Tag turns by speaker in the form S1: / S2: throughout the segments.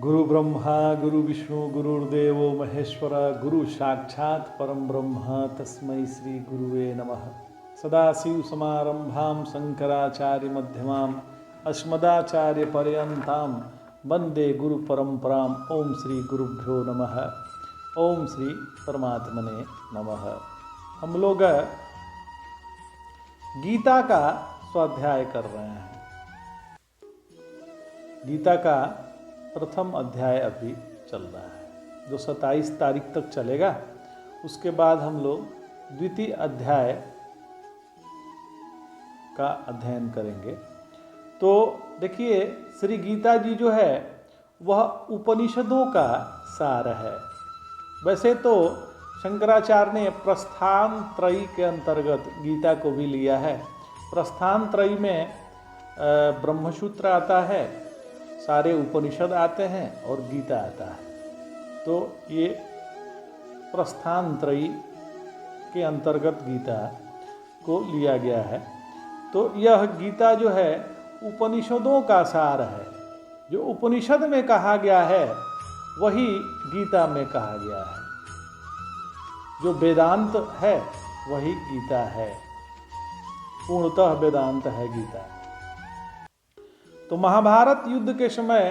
S1: गुरु ब्रह्मा गुरु विष्णु गुरुर्देवो महेश्वर गुरु साक्षात् परम ब्रह्म तस्मै श्री गुरुवे नमः। सदाशिव समारंभां शंकराचार्य मध्यमाम् अस्मदाचार्य पर्यन्तां वंदे गुरु परंपरां। ओम श्री गुरुभ्यो नमः। ओम श्री परमात्मने नमः। हम लोग गीता का स्वाध्याय कर रहे हैं। गीता का प्रथम अध्याय अभी चल रहा है जो 27 तारीख तक चलेगा। उसके बाद हम लोग द्वितीय अध्याय का अध्ययन करेंगे। तो देखिए, श्री गीता जी जो है वह उपनिषदों का सार है। वैसे तो शंकराचार्य ने प्रस्थान त्रयी के अंतर्गत गीता को भी लिया है। प्रस्थान त्रयी में ब्रह्मसूत्र आता है, सारे उपनिषद आते हैं और गीता आता है। तो ये प्रस्थान त्रयी के अंतर्गत गीता को लिया गया है। तो यह गीता जो है उपनिषदों का सार है। जो उपनिषद में कहा गया है वही गीता में कहा गया है। जो वेदांत है वही गीता है। पूर्णतः वेदांत है गीता। तो महाभारत युद्ध के समय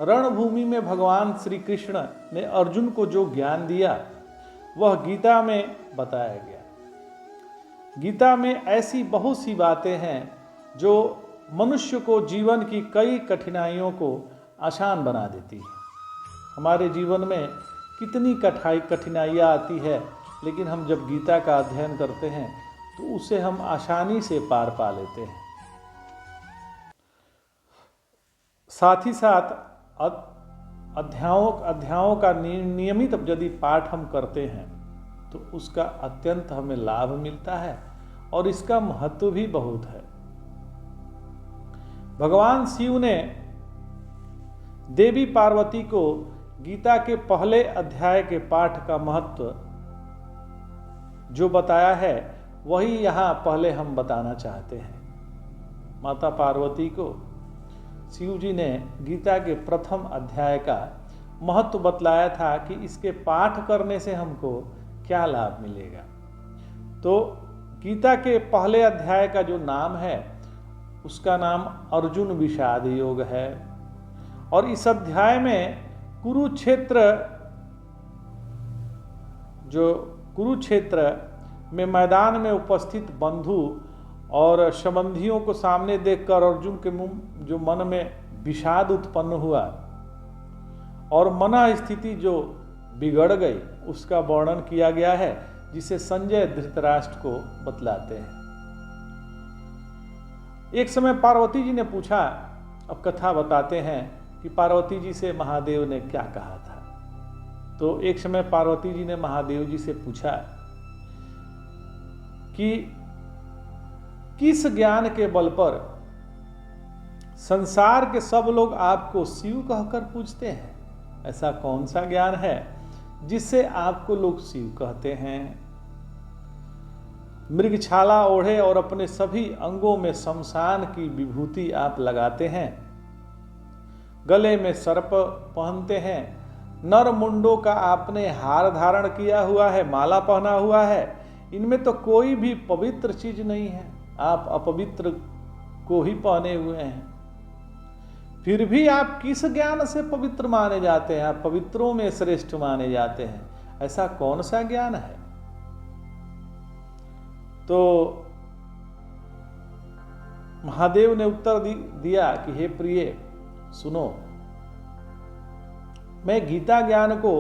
S1: रणभूमि में भगवान श्री कृष्ण ने अर्जुन को जो ज्ञान दिया वह गीता में बताया गया। गीता में ऐसी बहुत सी बातें हैं जो मनुष्य को जीवन की कई कठिनाइयों को आसान बना देती है। हमारे जीवन में कितनी कठिनाइयाँ आती है, लेकिन हम जब गीता का अध्ययन करते हैं तो उसे हम आसानी से पार पा लेते हैं। साथ ही साथ अध्यायों का नियमित यदि पाठ हम करते हैं तो उसका अत्यंत हमें लाभ मिलता है और इसका महत्व भी बहुत है। भगवान शिव ने देवी पार्वती को गीता के पहले अध्याय के पाठ का महत्व जो बताया है वही यहाँ पहले हम बताना चाहते हैं। माता पार्वती को शिव जी ने गीता के प्रथम अध्याय का महत्व बतलाया था कि इसके पाठ करने से हमको क्या लाभ मिलेगा। तो गीता के पहले अध्याय का जो नाम है उसका नाम अर्जुन विषाद योग है। और इस अध्याय में कुरुक्षेत्र में मैदान में उपस्थित बंधु और संबंधियों को सामने देखकर अर्जुन के जो मन में विषाद उत्पन्न हुआ और मन स्थिति जो बिगड़ गई उसका वर्णन किया गया है, जिसे संजय धृतराष्ट्र को बतलाते हैं। एक समय पार्वती जी ने पूछा, अब कथा बताते हैं कि पार्वती जी से महादेव ने क्या कहा था। तो एक समय पार्वती जी ने महादेव जी से पूछा कि किस ज्ञान के बल पर संसार के सब लोग आपको शिव कहकर पूजते हैं। ऐसा कौन सा ज्ञान है जिससे आपको लोग शिव कहते हैं। मृगछाला ओढ़े और अपने सभी अंगों में शमशान की विभूति आप लगाते हैं, गले में सर्प पहनते हैं, नर मुंडों का आपने हार धारण किया हुआ है, माला पहना हुआ है। इनमें तो कोई भी पवित्र चीज नहीं है, आप अपवित्र को ही पहने हुए हैं। फिर भी आप किस ज्ञान से पवित्र माने जाते हैं, आप पवित्रों में श्रेष्ठ माने जाते हैं। ऐसा कौन सा ज्ञान है। तो महादेव ने उत्तर दिया कि हे प्रिय सुनो, मैं गीता ज्ञान को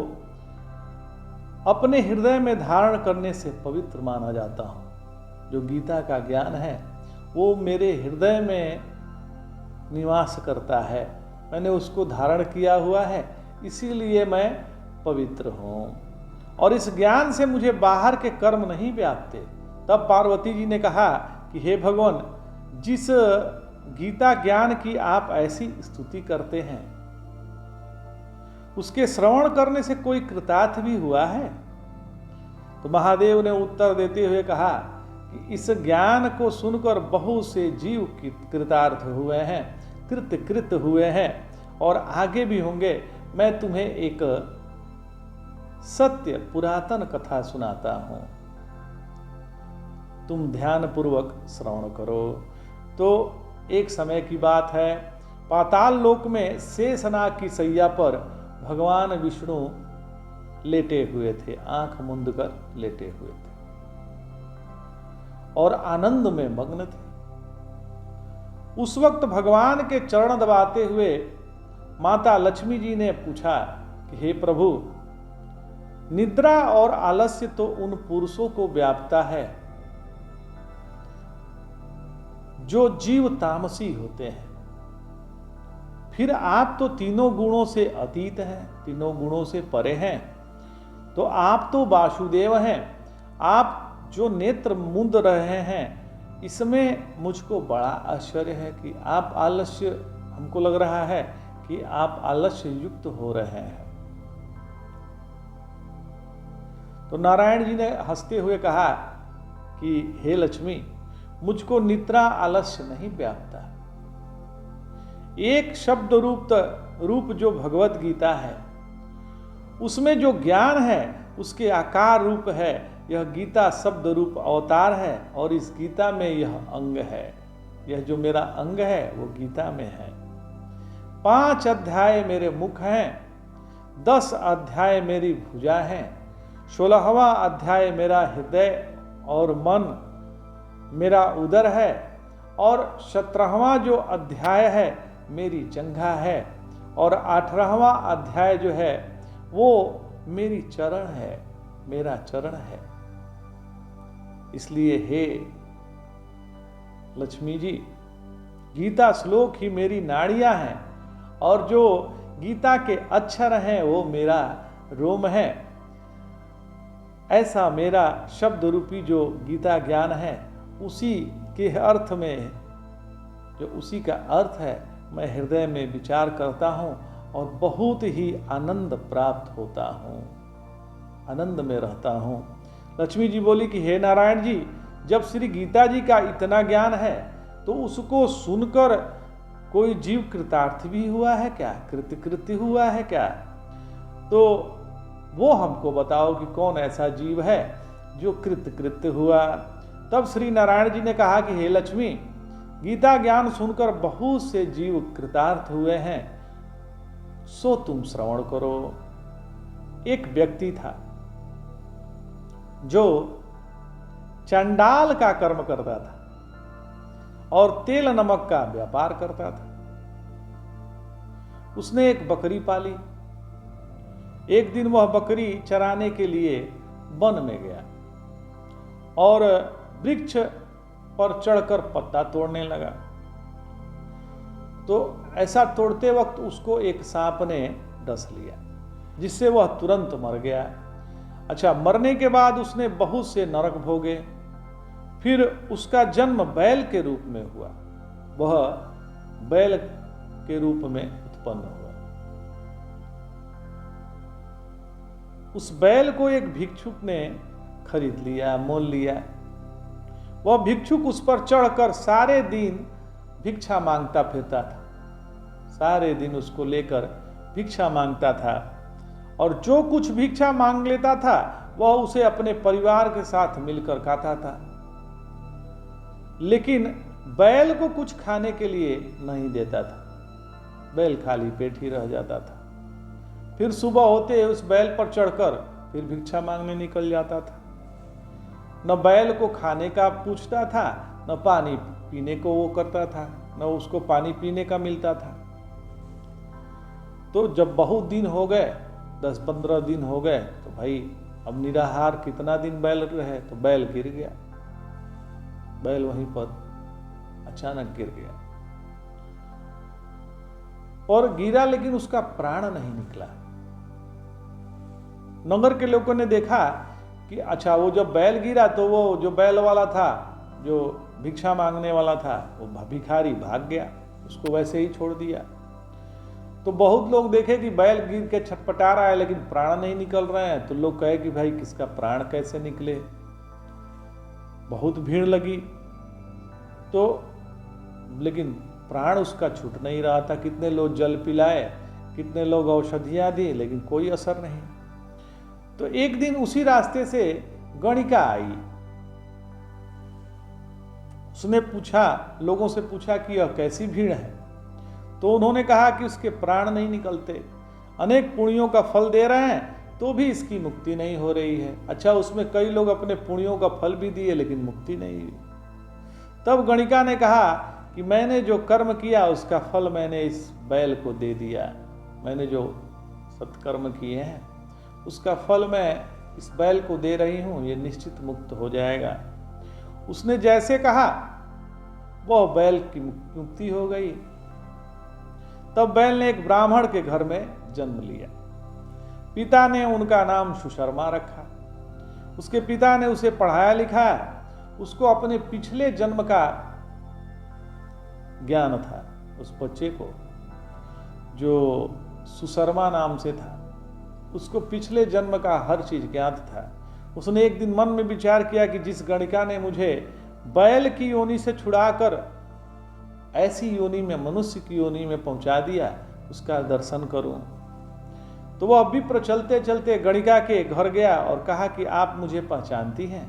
S1: अपने हृदय में धारण करने से पवित्र माना जाता हूं। जो गीता का ज्ञान है वो मेरे हृदय में निवास करता है, मैंने उसको धारण किया हुआ है, इसीलिए मैं पवित्र हूँ और इस ज्ञान से मुझे बाहर के कर्म नहीं व्यापते। तब पार्वती जी ने कहा कि हे भगवान, जिस गीता ज्ञान की आप ऐसी स्तुति करते हैं उसके श्रवण करने से कोई कृतार्थ भी हुआ है। तो महादेव ने उत्तर देते हुए कहा कि इस ज्ञान को सुनकर बहुत से जीव कृतार्थ हुए हैं, कृत हुए हैं और आगे भी होंगे। मैं तुम्हें एक सत्य पुरातन कथा सुनाता हूं, तुम ध्यान पूर्वक श्रवण करो। तो एक समय की बात है, पाताल लोक में शेषनाग की सैया पर भगवान विष्णु लेटे हुए थे, आंख मूंद कर लेटे हुए थे और आनंद में मग्न थे। उस वक्त भगवान के चरण दबाते हुए माता लक्ष्मी जी ने पूछा कि हे प्रभु, निद्रा और आलस्य तो उन पुरुषों को व्यापता है जो जीव तामसी होते हैं, फिर आप तो तीनों गुणों से अतीत हैं, तीनों गुणों से परे हैं, तो आप तो वासुदेव हैं। आप जो नेत्र मूंद रहे हैं, इसमें मुझको बड़ा आश्चर्य है कि आप आलस्य, हमको लग रहा है कि आप आलस्य युक्त हो रहे हैं। तो नारायण जी ने हंसते हुए कहा कि हे लक्ष्मी, मुझको निद्रा आलस्य नहीं व्यापता। एक शब्द रूप जो भगवत गीता है, उसमें जो ज्ञान है उसके आकार रूप है। यह गीता शब्द रूप अवतार है और इस गीता में यह अंग है। यह जो मेरा अंग है वो गीता में है। 5 अध्याय मेरे मुख हैं, 10 अध्याय मेरी भुजा हैं, 16वां अध्याय मेरा हृदय और मन मेरा उदर है, और 17वां जो अध्याय है मेरी जंघा है, और 18वां अध्याय जो है वो मेरी चरण है, मेरा चरण है। इसलिए हे लक्ष्मी जी, गीता श्लोक ही मेरी नाड़ियां हैं और जो गीता के अक्षर हैं वो मेरा रोम है। ऐसा मेरा शब्द रूपी जो गीता ज्ञान है, उसी के अर्थ में, जो उसी का अर्थ है, मैं हृदय में विचार करता हूं और बहुत ही आनंद प्राप्त होता हूं, आनंद में रहता हूं। लक्ष्मी जी बोली कि हे नारायण जी, जब श्री गीता जी का इतना ज्ञान है तो उसको सुनकर कोई जीव कृतार्थ भी हुआ है क्या, कृतकृत्य हुआ है क्या? तो वो हमको बताओ कि कौन ऐसा जीव है जो कृतकृत्य हुआ। तब श्री नारायण जी ने कहा कि हे लक्ष्मी, गीता ज्ञान सुनकर बहुत से जीव कृतार्थ हुए हैं, सो तुम श्रवण करो। एक व्यक्ति था जो चंडाल का कर्म करता था और तेल नमक का व्यापार करता था। उसने एक बकरी पाली। एक दिन वह बकरी चराने के लिए वन में गया और वृक्ष पर चढ़कर पत्ता तोड़ने लगा। तो ऐसा तोड़ते वक्त उसको एक सांप ने डस लिया, जिससे वह तुरंत मर गया। अच्छा, मरने के बाद उसने बहुत से नरक भोगे। फिर उसका जन्म बैल के रूप में हुआ, वह बैल के रूप में उत्पन्न हुआ। उस बैल को एक भिक्षुक ने खरीद लिया, मोल लिया। वह भिक्षुक उस पर चढ़कर सारे दिन भिक्षा मांगता फिरता था, सारे दिन उसको लेकर भिक्षा मांगता था, और जो कुछ भिक्षा मांग लेता था वह उसे अपने परिवार के साथ मिलकर खाता था। लेकिन बैल को कुछ खाने के लिए नहीं देता था, बैल खाली पेट ही रह जाता था। फिर सुबह होते उस बैल पर चढ़कर फिर भिक्षा मांगने निकल जाता था। न बैल को खाने का पूछता था, न पानी पीने को वो करता था, न उसको पानी पीने का मिलता था। तो जब बहुत दिन हो गए, 10-15 दिन हो गए, तो भाई अब निराहार कितना दिन बैल रहे, तो बैल गिर गया। बैल वहीं पर अचानक गिर गया और गिरा, लेकिन उसका प्राण नहीं निकला। नगर के लोगों ने देखा कि अच्छा, वो जब बैल गिरा तो वो जो बैल वाला था, जो भिक्षा मांगने वाला था, वो भिखारी भाग गया, उसको वैसे ही छोड़ दिया। तो बहुत लोग देखे कि बैल गिर के छटपटा रहा है लेकिन प्राण नहीं निकल रहे हैं, तो लोग कहे कि भाई किसका प्राण कैसे निकले। बहुत भीड़ लगी, तो लेकिन प्राण उसका छूट नहीं रहा था। कितने लोग जल पिलाए, कितने लोग औषधियाँ दी लेकिन कोई असर नहीं। तो एक दिन उसी रास्ते से गणिका आई। उसने पूछा, लोगों से पूछा कि यह कैसी भीड़ है। तो उन्होंने कहा कि उसके प्राण नहीं निकलते, अनेक पुण्यों का फल दे रहे हैं तो भी इसकी मुक्ति नहीं हो रही है। अच्छा, उसमें कई लोग अपने पुण्यों का फल भी दिए लेकिन मुक्ति नहीं हुई। तब गणिका ने कहा कि मैंने जो कर्म किया उसका फल मैंने इस बैल को दे दिया। मैंने जो सत्कर्म किए हैं उसका फल मैं इस बैल को दे रही हूं, ये निश्चित मुक्त हो जाएगा। उसने जैसे कहा वह बैल की मुक्ति हो गई। तब बैल ने एक ब्राह्मण के घर में जन्म लिया। पिता ने उनका नाम सुशर्मा रखा। उसके पिता ने उसे पढ़ाया लिखाया। उसको अपने पिछले जन्म का ज्ञान था। उस बच्चे को जो सुशर्मा नाम से था, उसको पिछले जन्म का हर चीज ज्ञात था। उसने एक दिन मन में विचार किया कि जिस गणिका ने मुझे बैल की योनि से छुड़ाकर ऐसी योनि में, मनुष्य की योनि में पहुंचा दिया, उसका दर्शन करूं। तो वह विप्र चलते चलते गणिका के घर गया और कहा कि आप मुझे पहचानती हैं?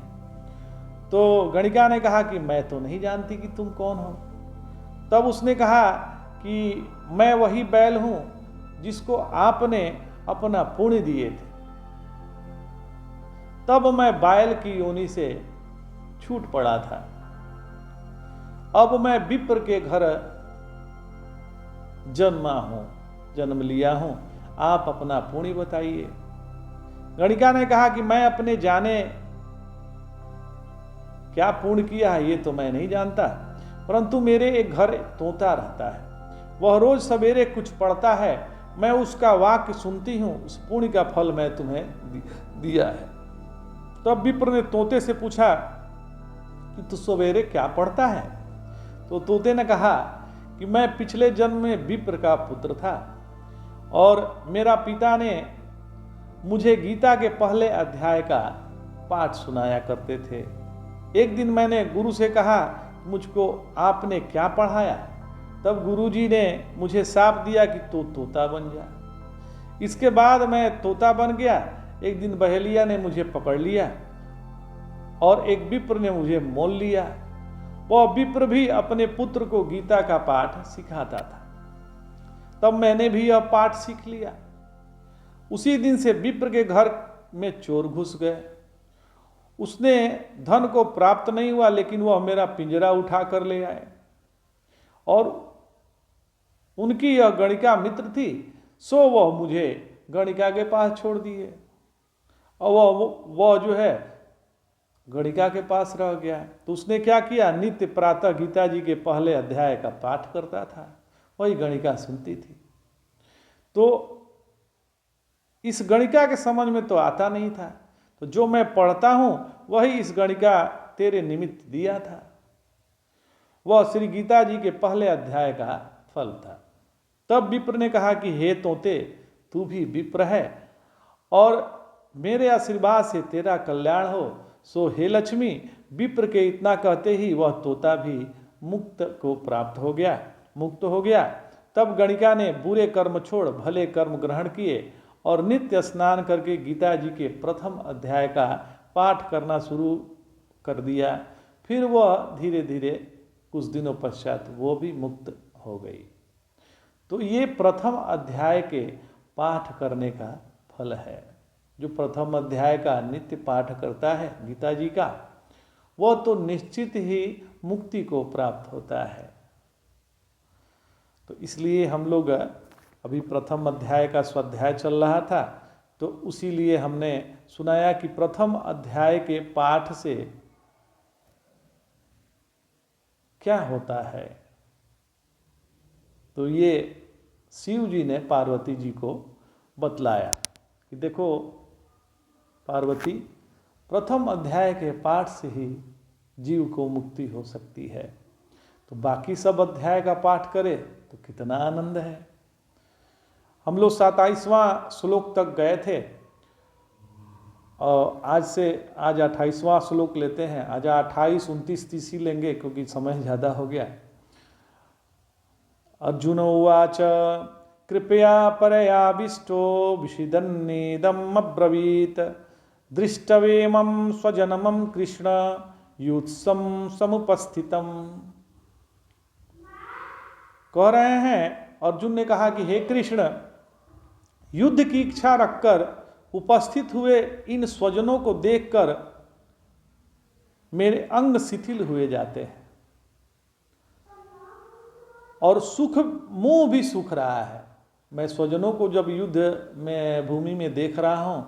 S1: तो गणिका ने कहा कि मैं तो नहीं जानती कि तुम कौन हो। तब उसने कहा कि मैं वही बैल हूं जिसको आपने अपना पुण्य दिए थे। तब मैं बैल की योनि से छूट पड़ा था। अब मैं विप्र के घर जन्म लिया हूं, आप अपना पुण्य बताइए। गणिका ने कहा कि मैं अपने जाने क्या पुण्य किया है ये तो मैं नहीं जानता, परंतु मेरे एक घर तोता रहता है, वह रोज सवेरे कुछ पढ़ता है, मैं उसका वाक्य सुनती हूं, उस पुण्य का फल मैं तुम्हें दिया है। तब विप्र ने तोते से पूछा कि तू सवेरे क्या पढ़ता है? तो तोते ने कहा कि मैं पिछले जन्म में विप्र का पुत्र था और मेरा पिता ने मुझे गीता के पहले अध्याय का पाठ सुनाया करते थे। एक दिन मैंने गुरु से कहा, मुझको आपने क्या पढ़ाया? तब गुरुजी ने मुझे शाप दिया कि तू तोता बन जा। इसके बाद मैं तोता बन गया। एक दिन बहेलिया ने मुझे पकड़ लिया और एक विप्र ने मुझे मोल लिया। वह विप्र भी अपने पुत्र को गीता का पाठ सिखाता था। तब मैंने भी यह पाठ सीख लिया। उसी दिन से विप्र के घर में चोर घुस गए। उसने धन को प्राप्त नहीं हुआ, लेकिन वह मेरा पिंजरा उठा कर ले आए और उनकी यह गणिका मित्र थी, सो वह मुझे गणिका के पास छोड़ दिए और वह जो है गणिका के पास रह गया। तो उसने क्या किया, नित्य प्रातः गीता जी के पहले अध्याय का पाठ करता था, वही गणिका सुनती थी। तो इस गणिका के समझ में तो आता नहीं था, तो जो मैं पढ़ता हूं वही इस गणिका तेरे निमित्त दिया था। वह श्री गीता जी के पहले अध्याय का फल था। तब विप्र ने कहा कि हे तोते, तू भी विप्र है और मेरे आशीर्वाद से तेरा कल्याण हो। सो हे लक्ष्मी, विप्र के इतना कहते ही वह तोता भी मुक्त हो गया। तब गणिका ने बुरे कर्म छोड़ भले कर्म ग्रहण किए और नित्य स्नान करके गीता जी के प्रथम अध्याय का पाठ करना शुरू कर दिया। फिर वह धीरे धीरे कुछ दिनों पश्चात वो भी मुक्त हो गई। तो ये प्रथम अध्याय के पाठ करने का फल है। जो प्रथम अध्याय का नित्य पाठ करता है गीता जी का, वह तो निश्चित ही मुक्ति को प्राप्त होता है। तो इसलिए हम लोग अभी प्रथम अध्याय का स्वाध्याय चल रहा था, तो उसी लिए हमने सुनाया कि प्रथम अध्याय के पाठ से क्या होता है। तो ये शिव जी ने पार्वती जी को बतलाया कि देखो पार्वती, प्रथम अध्याय के पाठ से ही जीव को मुक्ति हो सकती है, तो बाकी सब अध्याय का पाठ करे तो कितना आनंद है। हम लोग 27वां श्लोक तक गए थे और आज 28वां श्लोक लेते हैं। आज 28, 29, 30 लेंगे क्योंकि समय ज़्यादा हो गया। अर्जुन उवाच कृपया परयाविष्टो विषिदन्नेदम् अब्रवीत दृष्टवेमं स्वजनमं कृष्ण युत्सम समुपस्थितम। कह रहे हैं, अर्जुन ने कहा कि हे कृष्ण, युद्ध की इच्छा रखकर उपस्थित हुए इन स्वजनों को देखकर मेरे अंग शिथिल हुए जाते हैं और सुख मोह भी सूख रहा है। मैं स्वजनों को जब युद्ध में भूमि में देख रहा हूं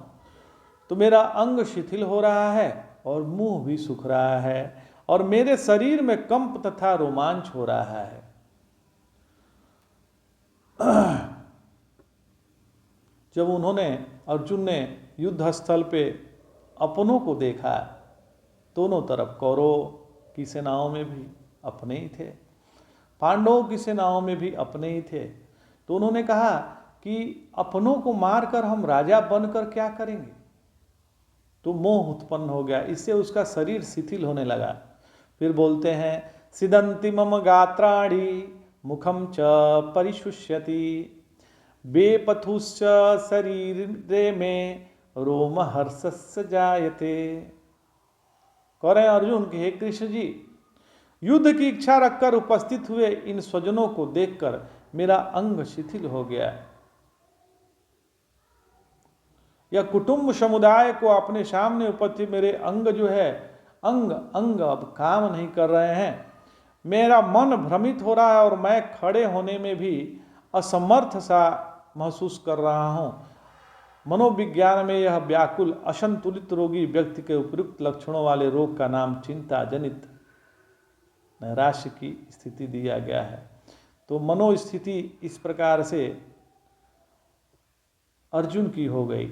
S1: तो मेरा अंग शिथिल हो रहा है और मुंह भी सूख रहा है और मेरे शरीर में कंप तथा रोमांच हो रहा है। जब अर्जुन ने युद्ध स्थल पे अपनों को देखा, दोनों तरफ कौरव की सेनाओं में भी अपने ही थे, पांडवों की सेनाओं में भी अपने ही थे, तो उन्होंने कहा कि अपनों को मारकर हम राजा बनकर क्या करेंगे। तो मोह उत्पन्न हो गया, इससे उसका शरीर शिथिल होने लगा। फिर बोलते हैं, सिदंति मम गात्राणि मुखम च परिशुष्यति बेपथुश्च शरीरे में रोम हर्षस्य जायते। कह रहे हैं अर्जुन कि हे कृष्ण जी, युद्ध की इच्छा रखकर उपस्थित हुए इन स्वजनों को देखकर मेरा अंग शिथिल हो गया। या कुटुंब समुदाय को अपने सामने उपस्थित मेरे अंग जो है, अंग अब काम नहीं कर रहे हैं। मेरा मन भ्रमित हो रहा है और मैं खड़े होने में भी असमर्थ सा महसूस कर रहा हूं। मनोविज्ञान में यह व्याकुल असंतुलित रोगी व्यक्ति के उपयुक्त लक्षणों वाले रोग का नाम चिंता जनित नैराश्य की स्थिति दिया गया है। तो मनोस्थिति इस प्रकार से अर्जुन की हो गई।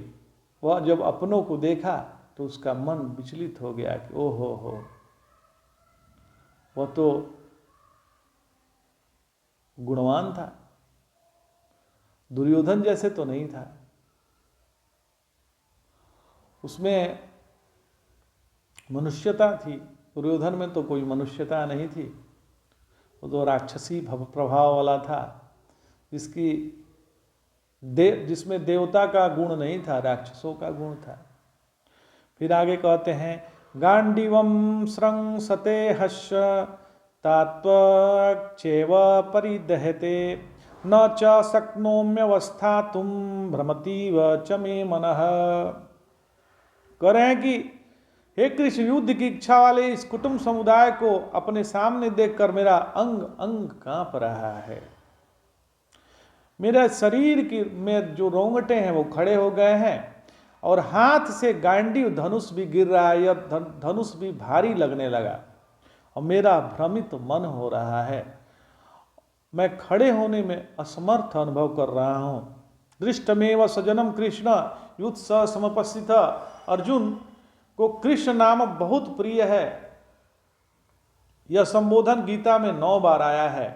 S1: वह जब अपनों को देखा तो उसका मन विचलित हो गया कि ओहो हो, वह तो गुणवान था, दुर्योधन जैसे तो नहीं था। उसमें मनुष्यता थी, दुर्योधन में तो कोई मनुष्यता नहीं थी। वो तो राक्षसी प्रभाव वाला था, जिसमें देवता का गुण नहीं था, राक्षसों का गुण था। फिर आगे कहते हैं, गांडीवम स्रंसते हस्य तात्वचैव परिदहते न च शक्नोम्यवस्थातुं भ्रमतीव च मे मनः। कह रहे हैं कि हे कृष्ण, युद्ध की इच्छा वाले इस कुटुंब समुदाय को अपने सामने देखकर मेरा अंग अंग कांप रहा है। मेरे शरीर की में जो रोंगटे हैं वो खड़े हो गए हैं और हाथ से गांडीव धनुष भी गिर रहा है, यह धनुष भी भारी लगने लगा और मेरा भ्रमित मन हो रहा है। मैं खड़े होने में असमर्थ अनुभव कर रहा हूं। दृष्टमेव सजनम कृष्ण युद्ध स समुपस्थित। अर्जुन को कृष्ण नाम बहुत प्रिय है। यह संबोधन गीता में 9 बार आया है।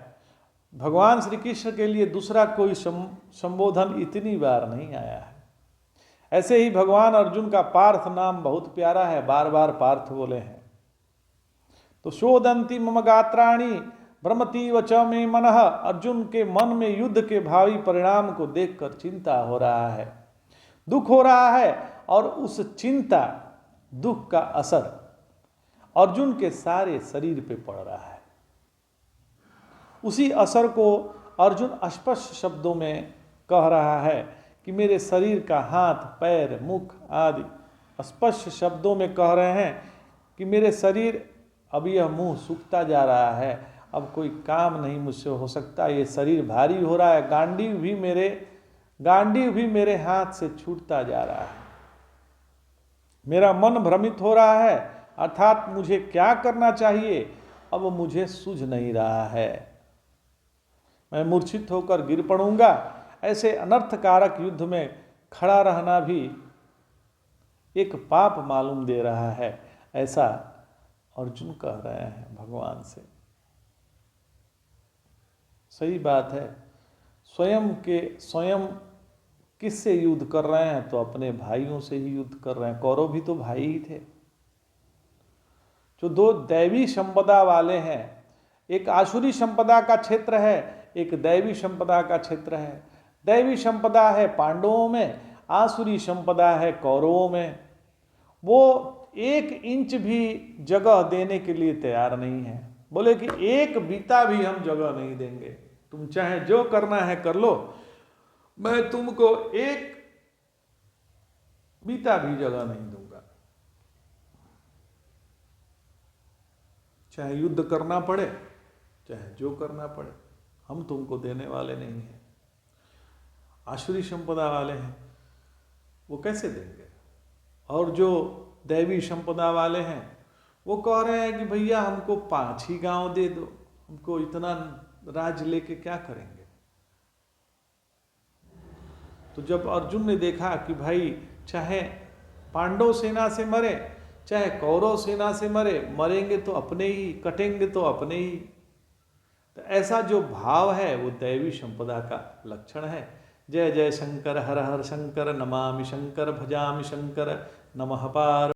S1: भगवान श्री कृष्ण के लिए दूसरा कोई संबोधन इतनी बार नहीं आया है। ऐसे ही भगवान अर्जुन का पार्थ नाम बहुत प्यारा है, बार बार पार्थ बोले हैं। तो शोदंती मम गात्राणि भ्रमतीव च मे मनः। अर्जुन के मन में युद्ध के भावी परिणाम को देखकर चिंता हो रहा है, दुख हो रहा है और उस चिंता दुख का असर अर्जुन के सारे शरीर पे पड़ रहा है। उसी असर को अर्जुन स्पष्ट शब्दों में कह रहा है कि मेरे शरीर का हाथ, पैर, मुख आदि स्पष्ट शब्दों में कह रहे हैं कि मेरे शरीर, अब यह मुंह सूखता जा रहा है, अब कोई काम नहीं मुझसे हो सकता, ये शरीर भारी हो रहा है, गांडीव भी मेरे हाथ से छूटता जा रहा है, मेरा मन भ्रमित हो रहा है, अर्थात मुझे क्या करना चाहिए अब मुझे सूझ नहीं रहा है, मैं मूर्छित होकर गिर पड़ूंगा। ऐसे अनर्थकारक युद्ध में खड़ा रहना भी एक पाप मालूम दे रहा है, ऐसा अर्जुन कह रहे हैं भगवान से। सही बात है, स्वयं किससे युद्ध कर रहे हैं, तो अपने भाइयों से ही युद्ध कर रहे हैं। कौरव भी तो भाई ही थे, जो 2 दैवी संपदा वाले हैं। एक आसुरी संपदा का क्षेत्र है, एक दैवी संपदा का क्षेत्र है। दैवी संपदा है पांडवों में, आसुरी संपदा है कौरवों में। वो 1 इंच भी जगह देने के लिए तैयार नहीं है। बोले कि 1 बीता भी हम जगह नहीं देंगे, तुम चाहे जो करना है कर लो, मैं तुमको 1 बीता भी जगह नहीं दूंगा। चाहे युद्ध करना पड़े, चाहे जो करना पड़े, हम तुमको देने वाले नहीं हैं। आसुरी संपदा वाले हैं, वो कैसे देंगे? और जो दैवी संपदा वाले हैं वो कह रहे हैं कि भैया हमको 5 ही गांव दे दो, हमको इतना राज लेके क्या करेंगे। तो जब अर्जुन ने देखा कि भाई चाहे पांडव सेना से मरे चाहे कौरव सेना से मरे, मरेंगे तो अपने ही, कटेंगे तो अपने ही, तो ऐसा जो भाव है वो दैवी संपदा का लक्षण है। जय जय शंकर, हर हर शंकर, नमामि शंकर, भजामि शंकर, नमः पार्वती।